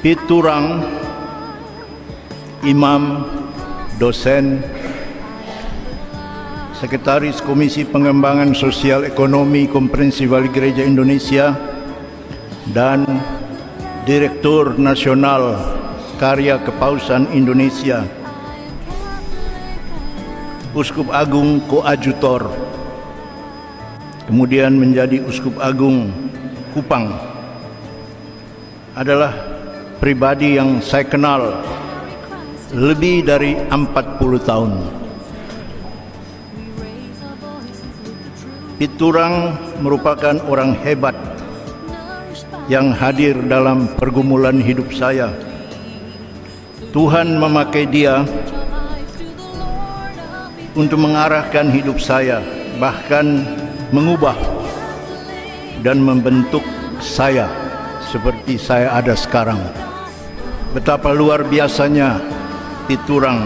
Piturang, imam, dosen, Sekretaris Komisi Pengembangan Sosial Ekonomi Komprehensif Wali Gereja Indonesia, dan Direktur Nasional Karya Kepausan Indonesia, Uskup Agung Koadjutor, kemudian menjadi Uskup Agung Kupang, adalah pribadi yang saya kenal lebih dari 40 tahun. Piturang merupakan orang hebat yang hadir dalam pergumulan hidup saya. Tuhan memakai dia untuk mengarahkan hidup saya, bahkan mengubah dan membentuk saya seperti saya ada sekarang. Betapa luar biasanya Piturang,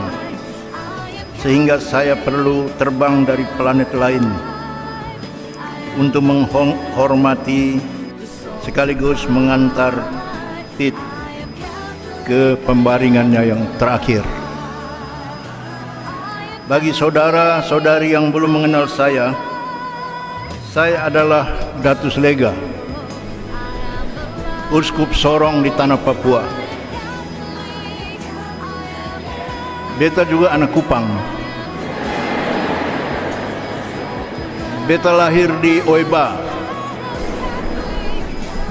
sehingga saya perlu terbang dari planet lain untuk menghormati sekaligus mengantar Pit ke pembaringannya yang terakhir. Bagi saudara-saudari yang belum mengenal saya adalah Datus Lega, Uskup Sorong di Tanah Papua. Beta juga anak Kupang. Beta lahir di Oiba.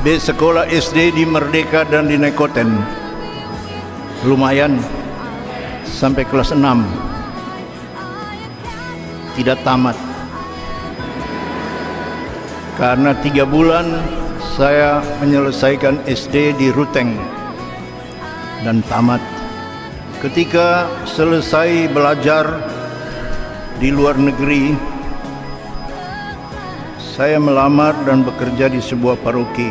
Beta sekolah SD di Merdeka dan di Nekoten. Lumayan sampai kelas 6. Tidak tamat. Karena 3 bulan saya menyelesaikan SD di Ruteng dan tamat. Ketika selesai belajar di luar negeri, saya melamar dan bekerja di sebuah paroki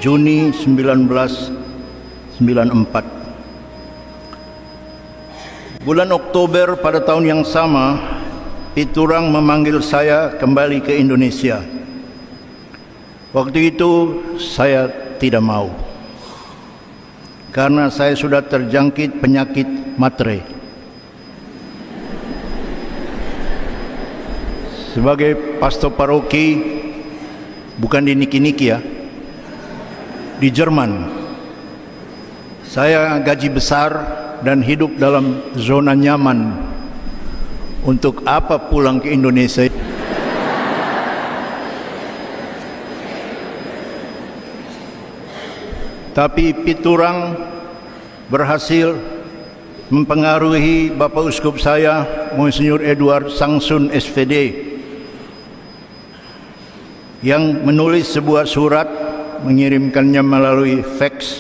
Juni 1994. Bulan Oktober pada tahun yang sama, Piturang memanggil saya kembali ke Indonesia. Waktu itu saya tidak mau, karena saya sudah terjangkit penyakit matre. Sebagai pastor paroki, bukan di Niki-Niki ya, di Jerman. Saya gaji besar dan hidup dalam zona nyaman. Untuk apa pulang ke Indonesia? Tapi Piturang berhasil mempengaruhi Bapak Uskup saya, Monsinyur Edward Sangsun SVD, yang menulis sebuah surat, mengirimkannya melalui fax,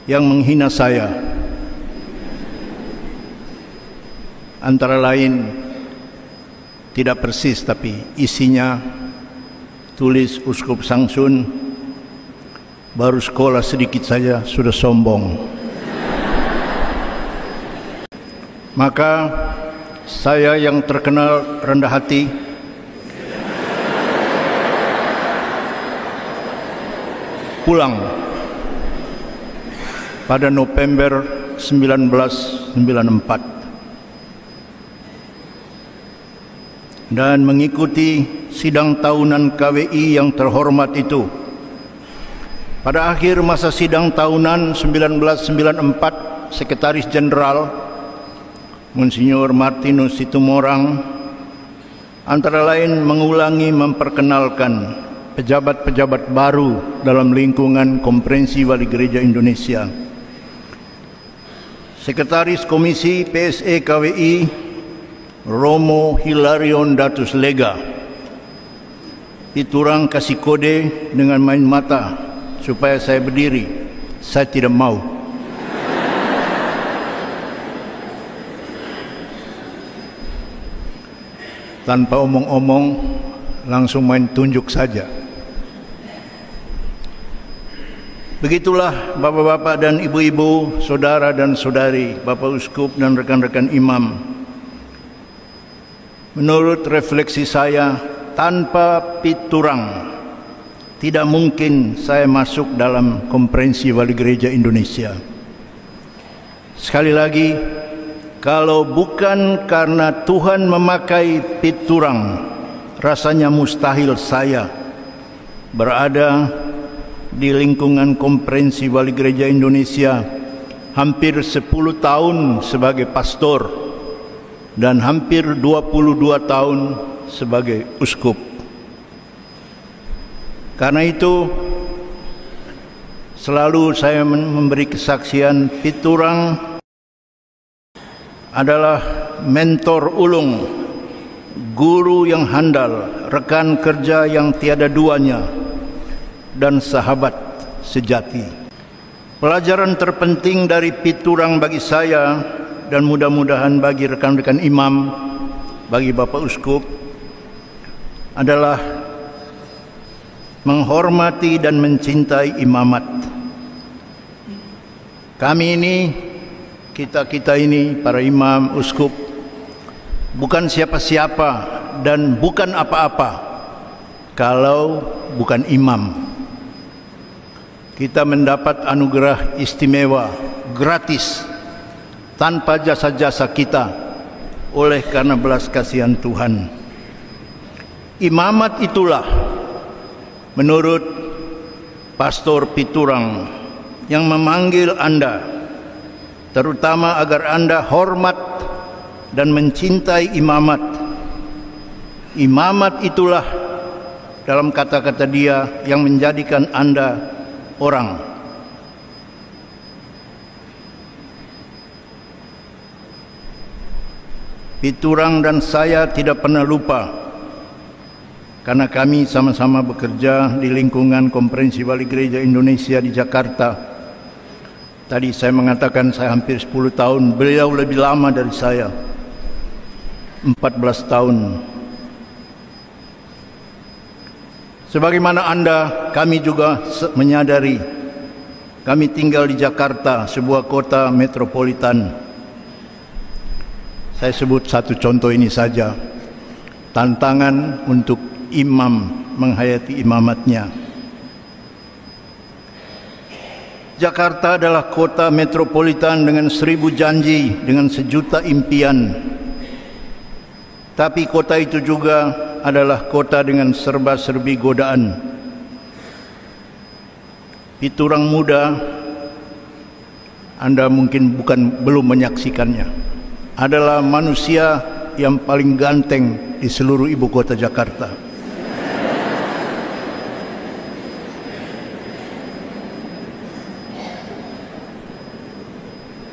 yang menghina saya. Antara lain, tidak persis tapi isinya tulis Uskup Sangsun baru sekolah sedikit saja sudah sombong. Maka saya yang terkenal rendah hati pulang pada November 1994 dan mengikuti sidang tahunan KWI yang terhormat itu. Pada akhir masa sidang tahunan 1994, Sekretaris Jenderal Monsinyur Martinus Situmorang antara lain mengulangi memperkenalkan pejabat-pejabat baru dalam lingkungan Komprehensif Wali Gereja Indonesia. Sekretaris Komisi PSE KWI Romo Hilarion Datus Lega. Piturang kasih kode dengan main mata supaya saya berdiri. Saya tidak mau. Tanpa omong-omong, langsung main tunjuk saja. Begitulah bapak-bapak dan ibu-ibu, saudara dan saudari, Bapak Uskup dan rekan-rekan imam. Menurut refleksi saya, tanpa Piturang tidak mungkin saya masuk dalam Konferensi Wali Gereja Indonesia. Sekali lagi, kalau bukan karena Tuhan memakai Piturang, rasanya mustahil saya berada di lingkungan Konferensi Wali Gereja Indonesia hampir 10 tahun sebagai pastor dan hampir 22 tahun sebagai uskup. Karena itu, selalu saya memberi kesaksian Piturang adalah mentor ulung, guru yang handal, rekan kerja yang tiada duanya, dan sahabat sejati. Pelajaran terpenting dari Piturang bagi saya, dan mudah-mudahan bagi rekan-rekan imam, bagi Bapak Uskup, adalah menghormati dan mencintai imamat. Kami ini, kita ini, para imam, uskup, bukan siapa-siapa dan bukan apa-apa kalau bukan imam. Kita mendapat anugerah istimewa, gratis, tanpa jasa-jasa kita, oleh karena belas kasihan Tuhan. Imamat itulah, menurut Pastor Piturang, yang memanggil Anda, terutama agar Anda hormat dan mencintai imamat. Imamat itulah, dalam kata-kata dia, yang menjadikan Anda orang. Piturang dan saya tidak pernah lupa, karena kami sama-sama bekerja di lingkungan Konferensi Wali Gereja Indonesia di Jakarta. Tadi saya mengatakan saya hampir 10 tahun, beliau lebih lama dari saya, 14 tahun. Sebagaimana Anda, kami juga menyadari, kami tinggal di Jakarta, sebuah kota metropolitan. Saya sebut satu contoh ini saja, tantangan untuk imam menghayati imamatnya. Jakarta adalah kota metropolitan dengan 1000 janji, dengan 1.000.000 impian. Tapi kota itu juga adalah kota dengan serba-serbi godaan. Piturang muda, Anda mungkin belum menyaksikannya, adalah manusia yang paling ganteng di seluruh ibu kota Jakarta.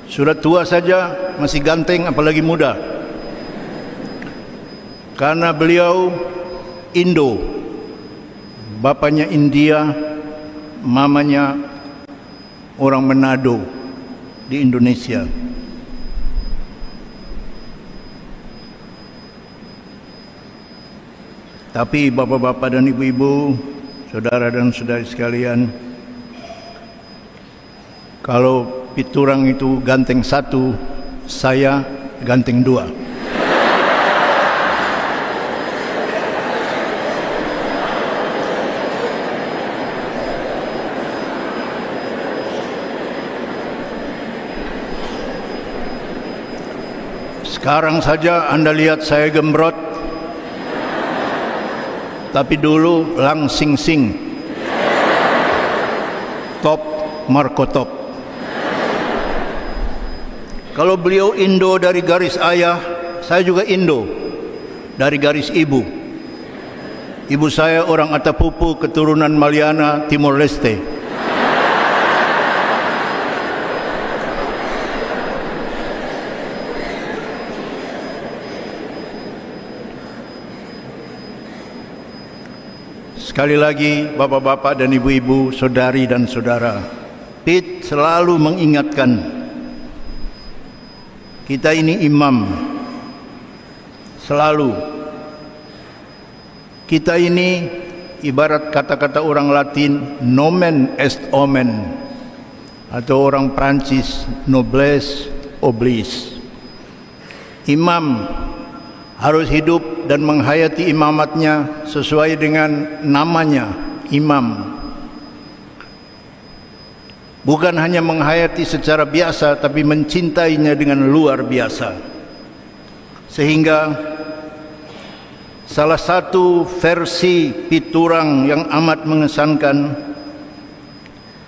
Sudah tua saja masih ganteng, apalagi muda. Karena beliau Indo, bapaknya India, mamanya orang Manado di Indonesia. Tapi bapak-bapak dan ibu-ibu, saudara dan saudari sekalian, kalau Piturang itu ganteng 1, saya ganteng 2. Sekarang saja Anda lihat saya gembrot, tapi dulu lang sing sing, top Marco top. Kalau beliau Indo dari garis ayah, saya juga Indo dari garis ibu. Ibu saya orang Atapupu, keturunan Maliana, Timor Leste. Sekali lagi, bapak-bapak dan ibu-ibu, saudari dan saudara, Pit selalu mengingatkan, kita ini imam, selalu. Kita ini ibarat kata-kata orang Latin, nomen est omen, atau orang Prancis, noblesse oblige. Imam harus hidup dan menghayati imamatnya sesuai dengan namanya, imam bukan hanya menghayati secara biasa, tapi mencintainya dengan luar biasa. Sehingga salah satu versi Piturang yang amat mengesankan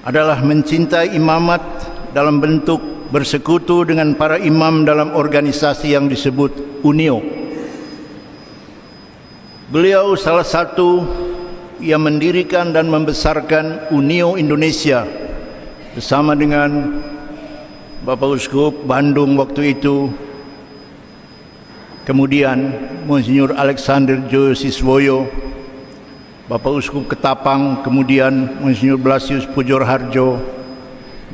adalah mencintai imamat dalam bentuk bersekutu dengan para imam dalam organisasi yang disebut Unio. Beliau salah satu yang mendirikan dan membesarkan Unio Indonesia bersama dengan Bapak Uskup Bandung waktu itu, kemudian Monsinyur Alexander Joyo Siswoyo, Bapak Uskup Ketapang, kemudian Monsinyur Blasius Pujorharjo,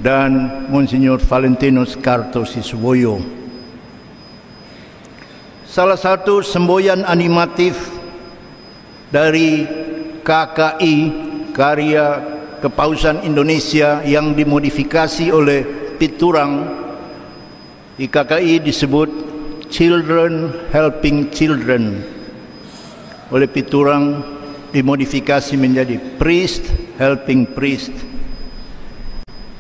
dan Monsinyur Valentinus Kartosiswoyo. Salah satu semboyan animatif dari KKI, Karya Kepausan Indonesia, yang dimodifikasi oleh Piturang. Di KKI disebut Children Helping Children, oleh Piturang dimodifikasi menjadi Priest Helping Priest.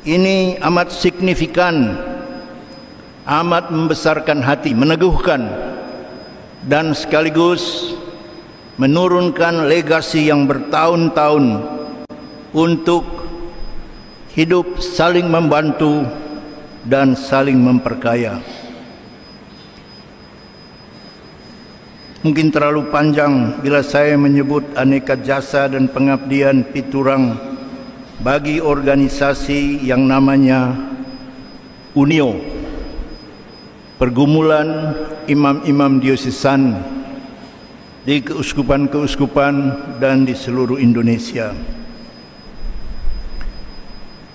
Ini amat signifikan, amat membesarkan hati, meneguhkan, dan sekaligus menurunkan legasi yang bertahun-tahun untuk hidup saling membantu dan saling memperkaya. Mungkin terlalu panjang bila saya menyebut aneka jasa dan pengabdian Piturang bagi organisasi yang namanya Unio, pergumulan imam-imam diosesan di keuskupan-keuskupan dan di seluruh Indonesia.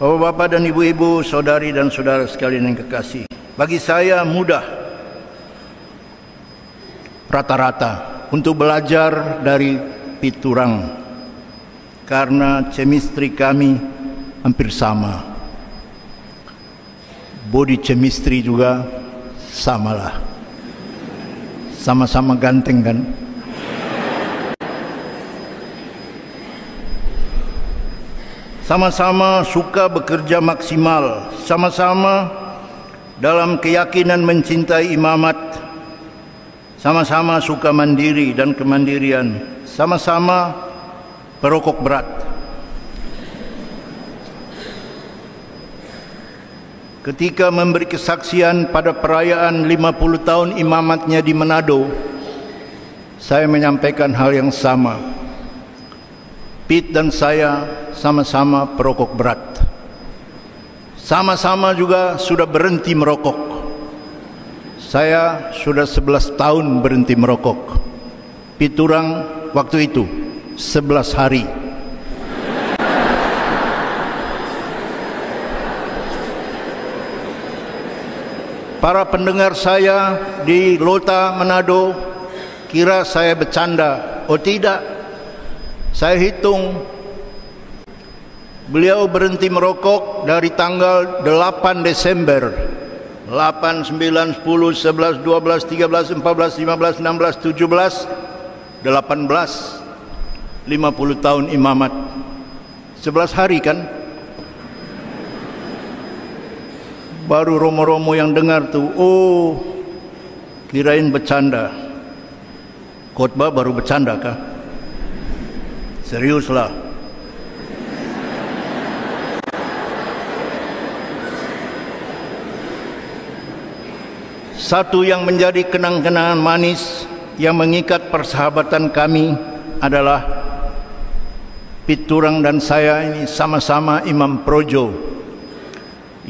Bapak-bapak dan ibu-ibu, saudari dan saudara sekalian yang kekasih, bagi saya mudah rata-rata untuk belajar dari Piturang karena chemistry kami hampir sama. Body chemistry juga samalah. Sama-sama ganteng kan? Sama-sama suka bekerja maksimal, sama-sama dalam keyakinan mencintai imamat, sama-sama suka mandiri dan kemandirian, sama-sama perokok berat. Ketika memberi kesaksian pada perayaan 50 tahun imamatnya di Manado, saya menyampaikan hal yang sama. Pit dan saya sama-sama perokok berat. Sama-sama juga sudah berhenti merokok. Saya sudah 11 tahun berhenti merokok. Piturang waktu itu 11 hari. Para pendengar saya di Lota, Manado, kira saya bercanda. Oh tidak, saya hitung. Beliau berhenti merokok dari tanggal 8 Desember 8, 9, 10, 11, 12, 13, 14, 15, 16, 17, 18, 50 tahun imamat. 11 hari kan? Baru romo-romo yang dengar tuh, oh kirain bercanda. Khotbah baru bercanda kah? Seriuslah. Satu yang menjadi kenang-kenangan manis yang mengikat persahabatan kami adalah Piturang dan saya ini sama-sama imam projo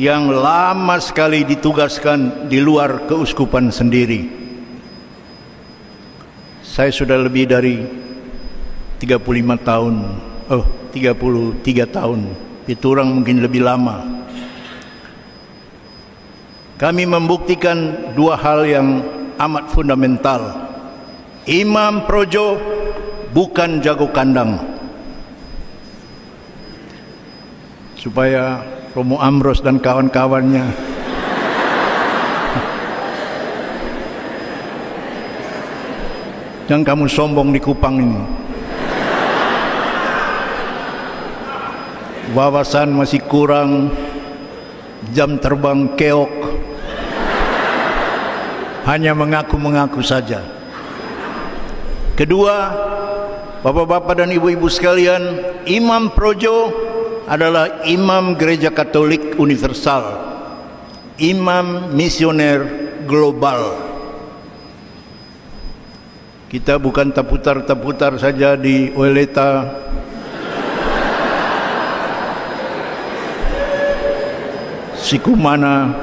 yang lama sekali ditugaskan di luar keuskupan sendiri. Saya sudah lebih dari 33 tahun. Piturang mungkin lebih lama. Kami membuktikan dua hal yang amat fundamental. Imam projo bukan jago kandang. Supaya Romo Amros dan kawan-kawannya jangan kamu sombong di Kupang ini. wawasan masih kurang, jam terbang keok, hanya mengaku-mengaku saja. Kedua, bapak-bapak dan ibu-ibu sekalian, Imam Projo adalah imam gereja Katolik universal, imam misioner global. Kita bukan terputar-terputar saja di Weleta, Sikumana,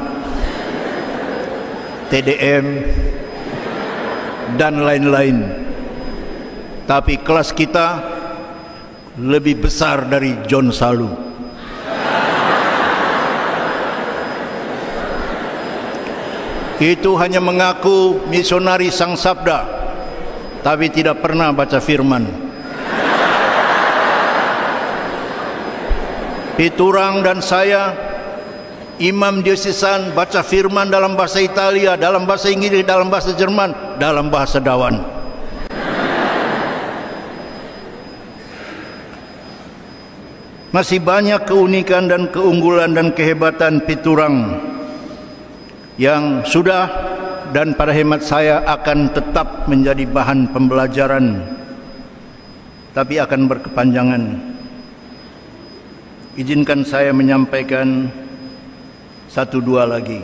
TDM, dan lain-lain. Tapi kelas kita lebih besar dari John Salu. Itu hanya mengaku misionari Sang Sabda, tapi tidak pernah baca firman. Piturang dan saya, imam diocesan, baca firman dalam bahasa Italia, dalam bahasa Inggris, dalam bahasa Jerman, dalam bahasa Dawan. Masih banyak keunikan dan keunggulan dan kehebatan Piturang yang sudah dan pada hemat saya akan tetap menjadi bahan pembelajaran, tapi akan berkepanjangan. Izinkan saya menyampaikan satu dua lagi.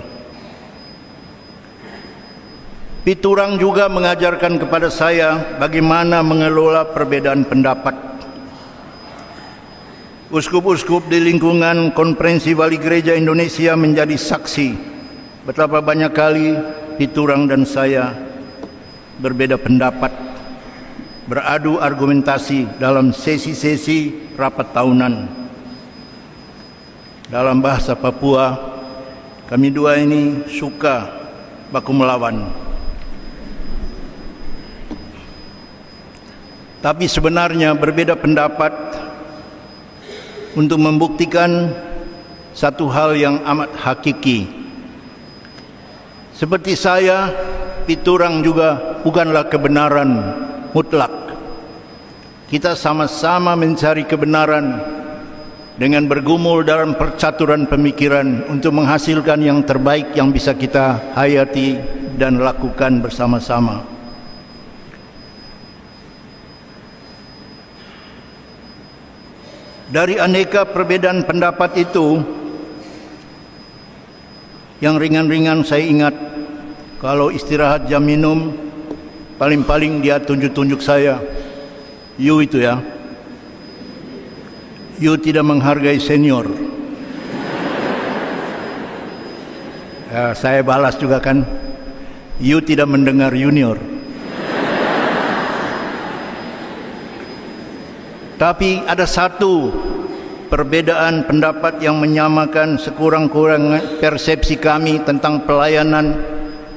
Piturang juga mengajarkan kepada saya bagaimana mengelola perbedaan pendapat. Uskup-uskup di lingkungan Konferensi Wali Gereja Indonesia menjadi saksi betapa banyak kali Piturang dan saya berbeda pendapat, beradu argumentasi dalam sesi-sesi rapat tahunan. Dalam bahasa Papua, kami dua ini suka baku melawan. Tapi sebenarnya berbeda pendapat untuk membuktikan satu hal yang amat hakiki. Seperti saya, Piturang juga bukanlah kebenaran mutlak. Kita sama-sama mencari kebenaran dengan bergumul dalam percaturan pemikiran untuk menghasilkan yang terbaik yang bisa kita hayati dan lakukan bersama-sama. Dari aneka perbedaan pendapat itu, yang ringan-ringan saya ingat, kalau istirahat jam minum, paling-paling dia tunjuk-tunjuk saya, "You itu ya, you tidak menghargai senior." Ya, saya balas juga kan, "You tidak mendengar junior." Tapi ada satu perbedaan pendapat yang menyamakan sekurang-kurangnya persepsi kami tentang pelayanan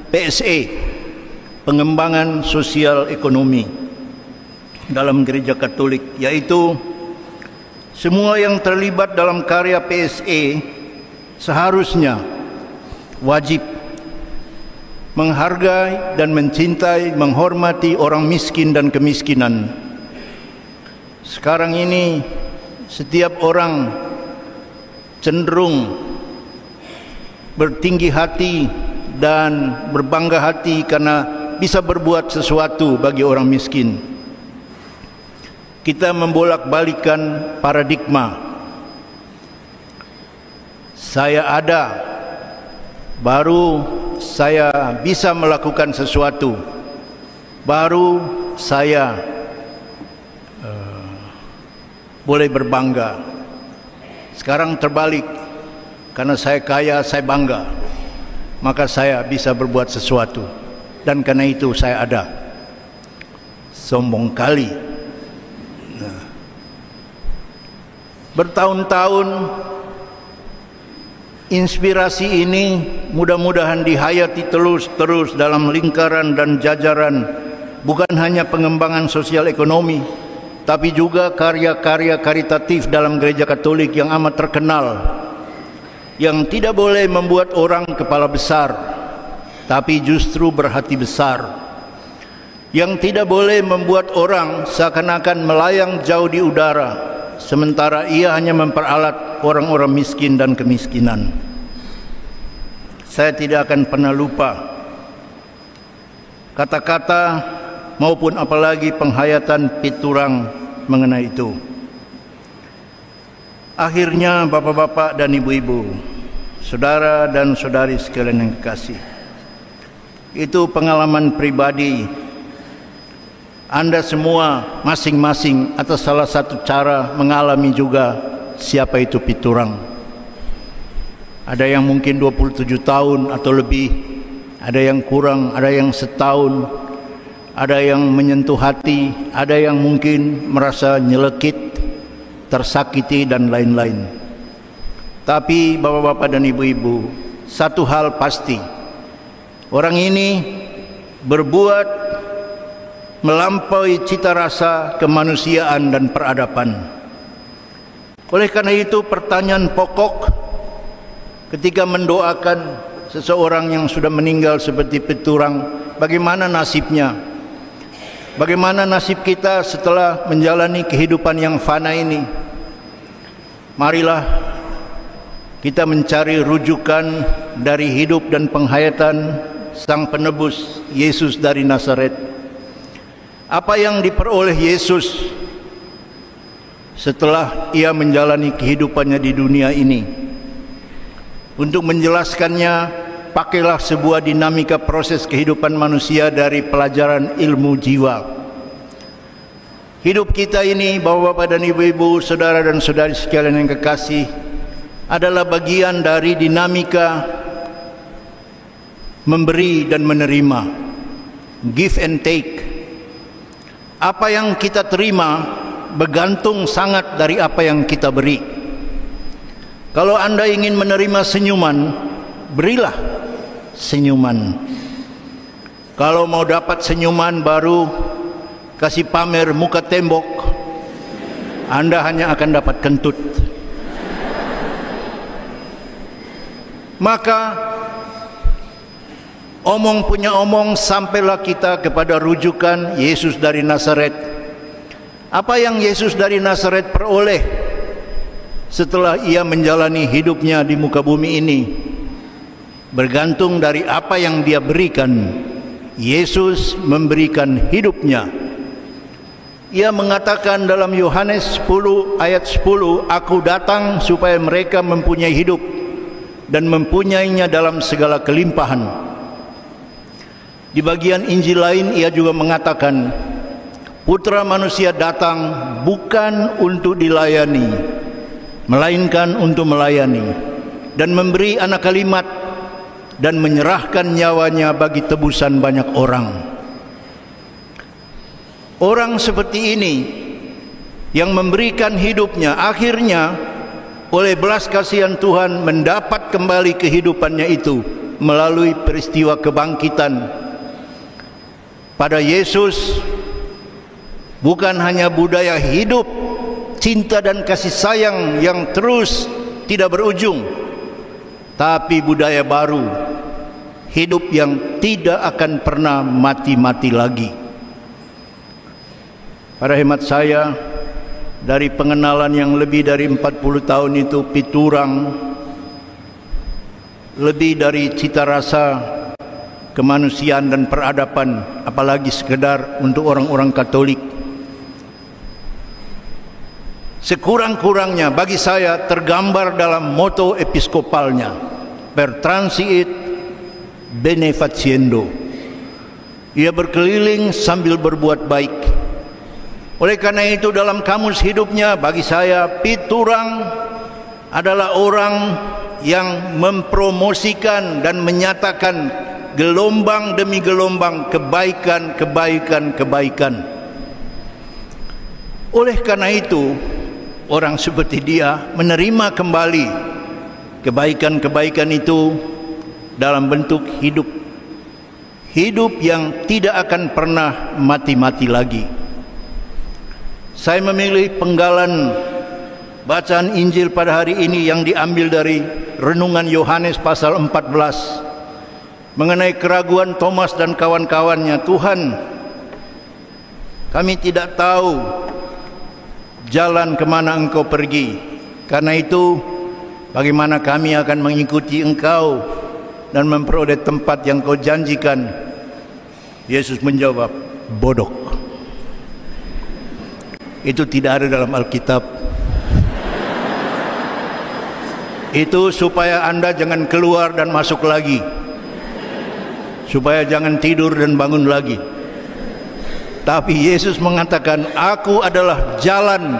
PSE, pengembangan sosial ekonomi dalam gereja Katolik, yaitu semua yang terlibat dalam karya PSE seharusnya wajib menghargai dan mencintai, menghormati orang miskin dan kemiskinan. Sekarang ini setiap orang cenderung bertinggi hati dan berbangga hati karena bisa berbuat sesuatu bagi orang miskin. Kita membolak-balikan paradigma. Saya ada, baru saya bisa melakukan sesuatu, baru saya boleh berbangga. Sekarang terbalik, karena saya kaya, saya bangga, maka saya bisa berbuat sesuatu, dan karena itu saya ada. Sombong kali. Bertahun-tahun inspirasi ini mudah-mudahan dihayati terus dalam lingkaran dan jajaran bukan hanya pengembangan sosial ekonomi, tapi juga karya-karya karitatif dalam gereja Katolik yang amat terkenal, yang tidak boleh membuat orang kepala besar, tapi justru berhati besar, yang tidak boleh membuat orang seakan-akan melayang jauh di udara, sementara ia hanya memperalat orang-orang miskin dan kemiskinan. Saya tidak akan pernah lupa kata-kata maupun apalagi penghayatan Piturang mengenai itu. Akhirnya bapak-bapak dan ibu-ibu, saudara dan saudari sekalian yang kekasih, itu pengalaman pribadi Anda semua masing-masing atas salah satu cara mengalami juga siapa itu Piturang. Ada yang mungkin 27 tahun atau lebih, ada yang kurang, ada yang setahun, ada yang menyentuh hati, ada yang mungkin merasa nyelekit, tersakiti dan lain-lain. Tapi bapak-bapak dan ibu-ibu, satu hal pasti, orang ini berbuat melampaui cita rasa kemanusiaan dan peradaban. Oleh karena itu, pertanyaan pokok ketika mendoakan seseorang yang sudah meninggal seperti Piturang, bagaimana nasibnya? Bagaimana nasib kita setelah menjalani kehidupan yang fana ini? Marilah kita mencari rujukan dari hidup dan penghayatan Sang Penebus Yesus dari Nazaret. Apa yang diperoleh Yesus setelah ia menjalani kehidupannya di dunia ini? Untuk menjelaskannya, pakailah sebuah dinamika proses kehidupan manusia dari pelajaran ilmu jiwa. Hidup kita ini, bapak-bapak dan ibu-ibu, saudara dan saudari sekalian yang kekasih, adalah bagian dari dinamika memberi dan menerima, give and take. Apa yang kita terima bergantung sangat dari apa yang kita beri. Kalau Anda ingin menerima senyuman, berilah senyuman. Kalau mau dapat senyuman baru kasih pamer muka tembok, Anda hanya akan dapat kentut. Maka omong punya omong, sampailah kita kepada rujukan Yesus dari Nazaret. Apa yang Yesus dari Nazaret peroleh setelah ia menjalani hidupnya di muka bumi ini bergantung dari apa yang dia berikan. Yesus memberikan hidupnya. Ia mengatakan dalam Yohanes 10 ayat 10, "Aku datang supaya mereka mempunyai hidup dan mempunyainya dalam segala kelimpahan." Di bagian Injil lain ia juga mengatakan, Putra Manusia datang bukan untuk dilayani, melainkan untuk melayani dan memberi anak kalimat dan menyerahkan nyawanya bagi tebusan banyak orang. Orang seperti ini yang memberikan hidupnya, akhirnya oleh belas kasihan Tuhan mendapat kembali kehidupannya itu melalui peristiwa kebangkitan. Pada Yesus bukan hanya budaya hidup, cinta dan kasih sayang yang terus tidak berujung, tapi budaya baru, hidup yang tidak akan pernah mati-mati lagi. Pada hemat saya, dari pengenalan yang lebih dari 40 tahun itu, Piturang lebih dari cita rasa kemanusiaan dan peradaban, apalagi sekedar untuk orang-orang Katolik. Sekurang-kurangnya bagi saya tergambar dalam moto episkopalnya, per transiit bene faciendo. Ia berkeliling sambil berbuat baik. Oleh karena itu dalam kamus hidupnya, bagi saya Piturang adalah orang yang mempromosikan dan menyatakan gelombang demi gelombang kebaikan. Oleh karena itu, orang seperti dia menerima kembali kebaikan itu dalam bentuk hidup yang tidak akan pernah mati-mati lagi. Saya memilih penggalan bacaan Injil pada hari ini yang diambil dari renungan Yohanes pasal 14 mengenai keraguan Thomas dan kawan-kawannya. Tuhan, kami tidak tahu jalan kemana engkau pergi. Karena itu, bagaimana kami akan mengikuti engkau dan memperoleh tempat yang kau janjikan? Yesus menjawab, bodoh. Itu tidak ada dalam Alkitab. Itu supaya Anda jangan keluar dan masuk lagi, supaya jangan tidur dan bangun lagi. Tapi Yesus mengatakan, aku adalah jalan,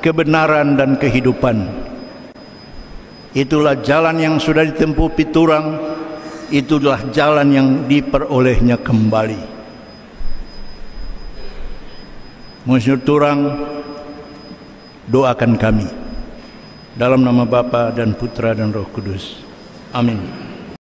kebenaran dan kehidupan. Itulah jalan yang sudah ditempuh piturang, itulah jalan yang diperolehnya kembali. Monsinyur Turang, doakan kami dalam nama Bapa dan Putra dan Roh Kudus. Amin.